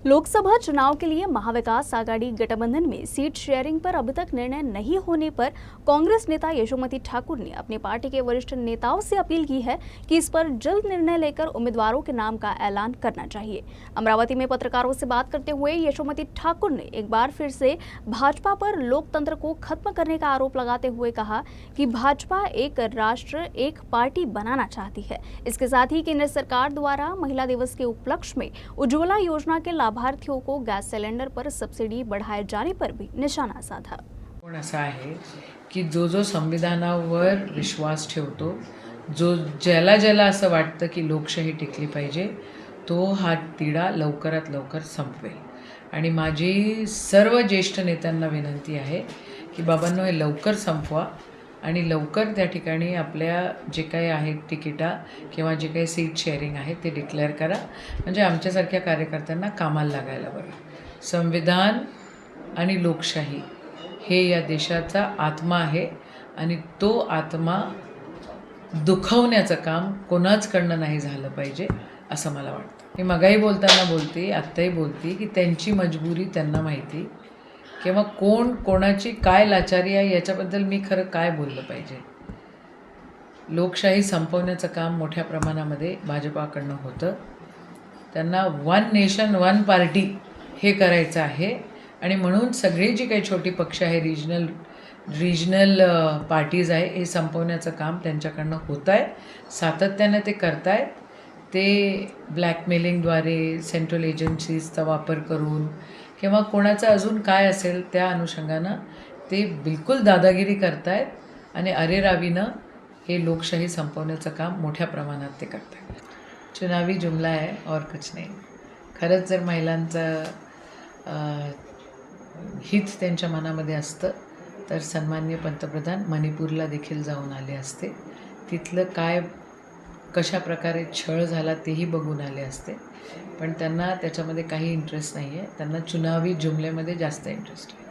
लोकसभा चुनाव के लिए महाविकास आघाड़ी गठबंधन में सीट शेयरिंग पर अभी तक निर्णय नहीं होने पर कांग्रेस नेता यशोमती ठाकुर ने अपनी पार्टी के वरिष्ठ नेताओं से अपील की है कि इस पर जल्द निर्णय लेकर उम्मीदवारों के नाम का ऐलान करना चाहिए। अमरावती में पत्रकारों से बात करते हुए यशोमती ठाकुर ने एक बार फिर से भाजपा पर लोकतंत्र को खत्म करने का आरोप लगाते हुए कहा कि भाजपा एक राष्ट्र एक पार्टी बनाना चाहती है। इसके साथ ही केंद्र सरकार द्वारा महिला दिवस के उपलक्ष्य में उज्ज्वला योजना के लाभार्थियों को गॅस सिलेंडर पर सबसिडी बढ़ाए जाने पर भी निशाना साधा। असा आहे की जो संविधानावर विश्वास ठेवतो, जो ज्याला असं वाटतं की लोकशाही टिकली पाहिजे, तो हा तिढा लवकरात लवकर संपवेल। आणि माझी सर्व ज्येष्ठ नेत्यांना विनंती आहे की बाबांनो हे लवकर संपवा आणि लवकर त्या ठिकाणी आपल्या जे काही आहेत तिकिटा किंवा जे काही सीट शेअरिंग आहे ते डिक्लेअर करा, म्हणजे आमच्यासारख्या कार्यकर्त्यांना कामाला लागायला बरं। संविधान आणि लोकशाही हे या देशाचा आत्मा आहे आणि तो आत्मा दुखवण्याचं काम कोणाचकडनं नाही झालं पाहिजे असं मला वाटतं। मी मगाही बोलताना बोलते, आत्ताही बोलते की त्यांची मजबुरी त्यांना माहिती, किंवा कोण कोणाची काय लाचारी आहे याच्याबद्दल मी खरं काय बोललं पाहिजे। लोकशाही संपवण्याचं काम मोठ्या प्रमाणामध्ये भाजपाकडनं होतं। त्यांना वन नेशन वन पार्टी हे करायचं आहे आणि म्हणून सगळे जी काही छोटी पक्ष आहे, रिजनल पार्टीज आहे, हे संपवण्याचं काम त्यांच्याकडनं होत आहे। सातत्याने ते करतायत। ते ब्लॅकमेलिंगद्वारे, सेंट्रल एजन्सीजचा वापर करून किंवा कोणाचं अजून काय असेल त्या अनुषंगानं ते बिलकुल दादागिरी करतायत आणि अरेरावीनं हे लोकशाही संपवण्याचं काम मोठ्या प्रमाणात ते करतायत। चुनावी जुमला है और कुछ नहीं। खरंच जर महिलांचं हित त्यांच्या मनामध्ये असतं तर सन्माननीय पंतप्रधान मणिपूरला देखील जाऊन आले असते। तिथलं काय कशा प्रकारे छळ झाला तेही बघून आले असते, पण त्यांना त्याच्यामध्ये काही इंटरेस्ट नाही आहे। त्यांना चुनावी जुमलेमध्ये जास्त इंटरेस्ट आहे।